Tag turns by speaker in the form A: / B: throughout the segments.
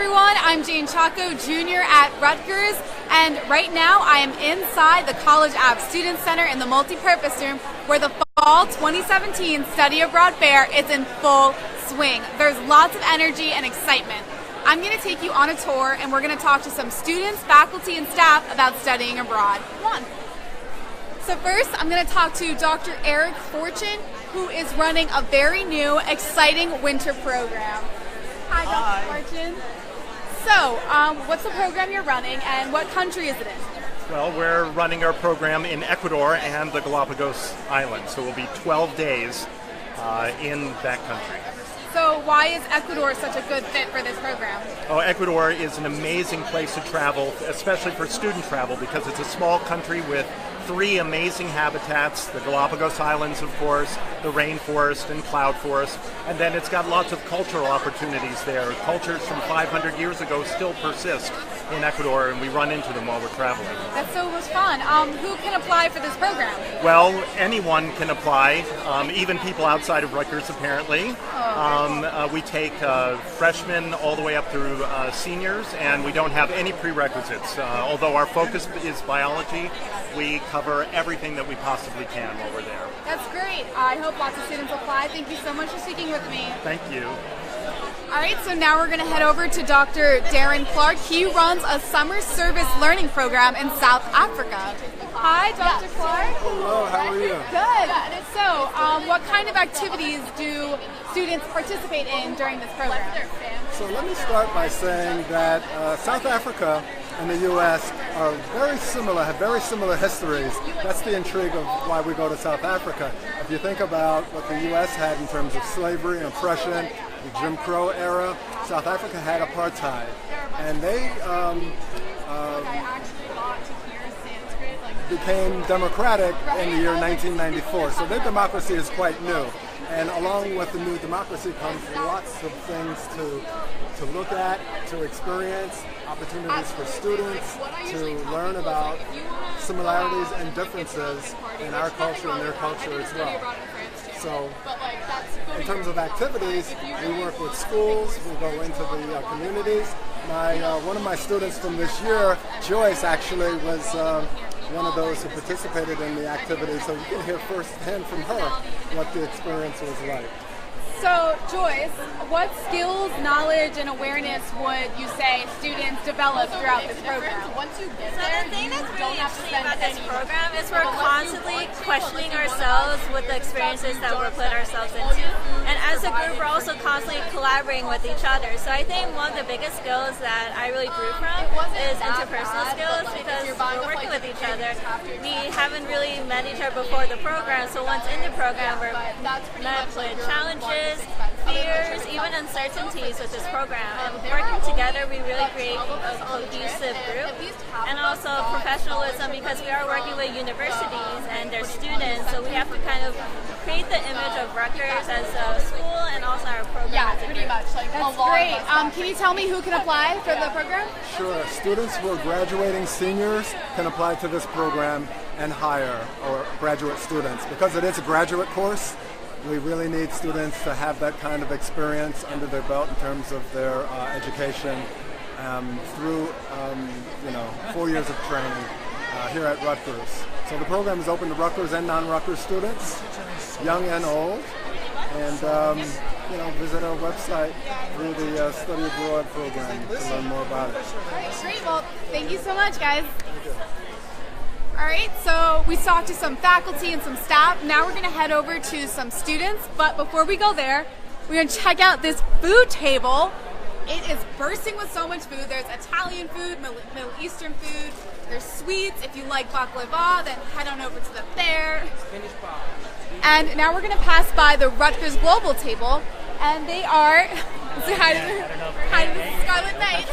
A: everyone, I'm Jane Chaco Jr. at Rutgers, and right now I am inside the College Ave Student Center in the multi-purpose room where the Fall 2017 Study Abroad Fair is in full swing. There's lots of energy and excitement. I'm going to take you on a tour and we're going to talk to some students, faculty, and staff about studying abroad. Come on. So first, I'm going to talk to Dr. Eric Fortune, who is running a very new, exciting winter program. Hi, Dr. Fortune. So, what's the program you're running, and what country is it in?
B: Well, we're running our program in Ecuador and the Galapagos Islands, so we'll be 12 days in that country.
A: So why is Ecuador such a good fit for this program?
B: Oh, Ecuador is an amazing place to travel, especially for student travel, because it's a small country with 3 amazing habitats, the Galapagos Islands, of course, the rainforest and cloud forest, and then it's got lots of cultural opportunities there. Cultures from 500 years ago still persist in Ecuador, and we run into them while we're traveling.
A: That's so much fun. Who can apply for this program?
B: Well, anyone can apply, even people outside of Rutgers, apparently. We take freshmen all the way up through seniors, and we don't have any prerequisites. Although our focus is biology, we cover everything that we possibly can while we're there.
A: That's great. I hope lots of students apply. Thank you so much for speaking with me.
B: Thank you.
A: All right, so now we're going to head over to Dr. Darren Clark. He runs a summer service learning program in South Africa. Hi, Dr. Clark.
C: Hello, how are you?
A: Good. So, what kind of activities do students participate in during this program?
C: So let me start by saying that South Africa and the U.S. are very similar, have very similar histories. That's the intrigue of why we go to South Africa. If you think about what the U.S. had in terms of slavery and oppression, the Jim Crow era, South Africa had apartheid. And they became democratic in the year 1994. So their democracy is quite new. And along with the new democracy comes lots of things to look at, to experience, opportunities for students to learn about similarities and differences in our culture and their culture as well. So, in terms of activities, we work with schools, we go into the communities. One of my students from this year, Joyce, actually was one of those who participated in the activity, so you can hear firsthand from her what the experience was like.
A: So, Joyce, what skills, knowledge, and awareness would you say students develop throughout this program?
D: So the thing that's really interesting about this program is we're constantly questioning ourselves with the experiences that we're putting ourselves into. And as a group, we're also constantly collaborating with each other. So I think one of the biggest skills that I really grew from is interpersonal skills, because we're working with each other. We haven't really met each other before the program, so once in the program, we're met with challenges, fears, even uncertainties with this program. And working together, we really create a cohesive group. And also professionalism, because we are working with universities and their students, so we have to kind of create the image of Rutgers as a school and also our program.
A: Yeah, pretty much. That's great. Can you tell me who can apply for the program?
C: Sure. Students who are graduating seniors can apply to this program and hire or graduate students. Because it is a graduate course, we really need students to have that kind of experience under their belt in terms of their education through 4 years of training here at Rutgers. So the program is open to Rutgers and non-Rutgers students, young and old, and visit our website through the Study Abroad program to learn more about it.
A: All right, great. Well, thank you so much, guys. All right, so we talked to some faculty and some staff. Now we're going to head over to some students. But before we go there, we're going to check out this food table. It is bursting with so much food. There's Italian food, Middle Eastern food. There's sweets. If you like baklava, then head on over to the fair. And now we're going to pass by the Rutgers Global table. And they are, say hi to Scarlet Knight.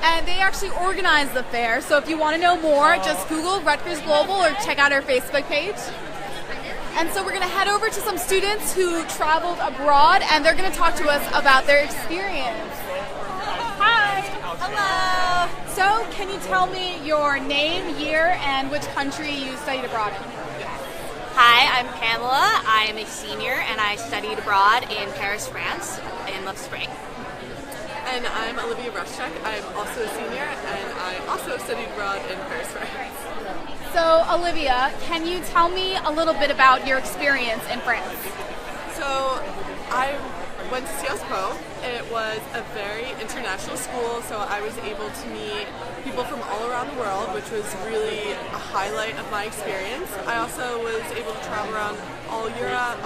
A: And they actually organize the fair, so if you want to know more, just Google Rutgers Global or check out our Facebook page. And so we're going to head over to some students who traveled abroad, and they're going to talk to us about their experience. Hi!
D: Hello!
A: So, can you tell me your name, year, and which country you studied abroad in?
E: Hi, I'm Pamela. I am a senior and I studied abroad in Paris, France in the spring.
F: And I'm Olivia Bruschuk. I'm also a senior and I also studied abroad in Paris, France.
A: So, Olivia, can you tell me a little bit about your experience in France?
F: So, I went to Sciences Po. It was a very international school, so I was able to meet people from all around the world, which was really a highlight of my experience. I also was able to travel around all of Europe,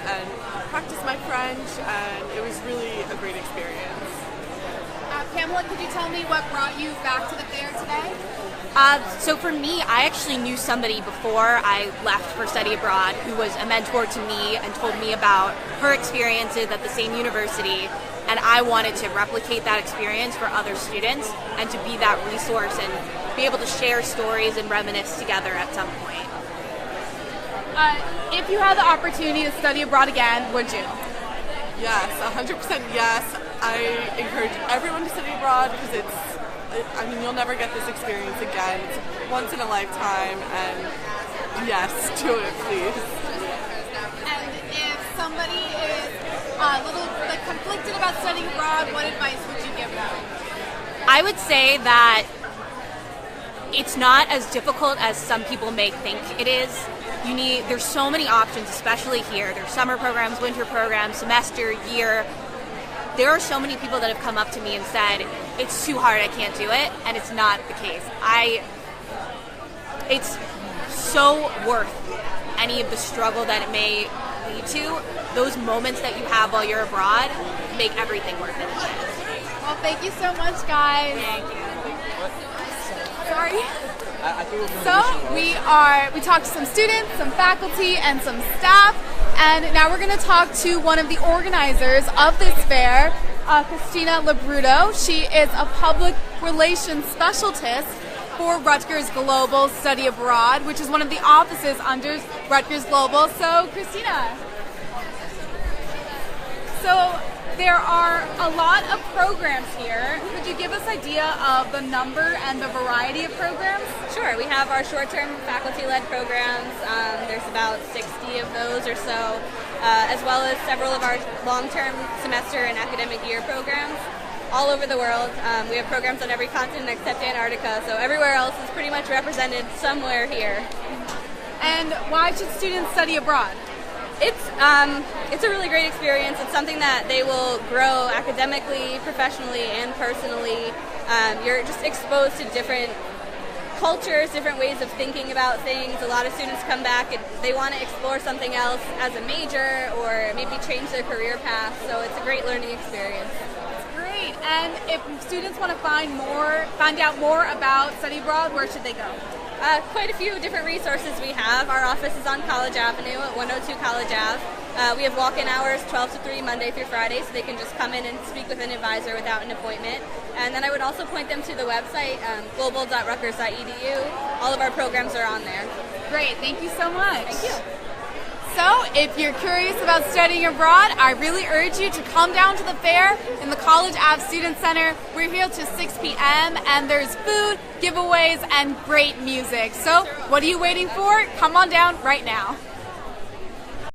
F: and practice my French, and it was really a great experience.
A: Pamela, could you tell me what brought you back to the fair today?
E: So for me, I actually knew somebody before I left for study abroad who was a mentor to me and told me about her experiences at the same university, and I wanted to replicate that experience for other students and to be that resource and be able to share stories and reminisce together at some point.
A: If you had the opportunity to study abroad again, would you?
F: Yes, 100% yes. I encourage everyone to study abroad because you'll never get this experience again. It's once in a lifetime, and yes, do it, please.
A: And if somebody is a little conflicted about studying abroad, what advice would you give them?
E: I would say that it's not as difficult as some people may think it is. There's so many options, especially here. There's summer programs, winter programs, semester, year. There are so many people that have come up to me and said, it's too hard, I can't do it, and it's not the case. It's so worth any of the struggle that it may lead to. Those moments that you have while you're abroad make everything worth it.
A: Well, thank you so much, guys.
E: Thank you.
A: Sorry. So we talked to some students, some faculty, and some staff, and now we're going to talk to one of the organizers of this fair, Christina Labruto. She is a public relations specialist for Rutgers Global Study Abroad, which is one of the offices under Rutgers Global. So, Christina, there are a lot of programs here. Could you give us an idea of the number and the variety of programs?
G: Sure. We have our short-term faculty-led programs. There's about 60 of those or so, as well as several of our long-term semester and academic year programs all over the world. We have programs on every continent except Antarctica, so everywhere else is pretty much represented somewhere here.
A: And why should students study abroad?
G: It's a really great experience. It's something that they will grow academically, professionally, and personally. You're just exposed to different cultures, different ways of thinking about things. A lot of students come back and they want to explore something else as a major or maybe change their career path, so it's a great learning experience.
A: Great. And if students want to find out more about study abroad, where should they go?
G: Quite a few different resources we have. Our office is on College Avenue at 102 College Ave. We have walk-in hours 12 to 3 Monday through Friday, so they can just come in and speak with an advisor without an appointment. And then I would also point them to the website, global.rutgers.edu. All of our programs are on there.
A: Great. Thank you so much.
G: Thank you.
A: So, if you're curious about studying abroad, I really urge you to come down to the fair in the College Ave Student Center. We're here till 6 p.m. and there's food, giveaways, and great music. So, what are you waiting for? Come on down right now.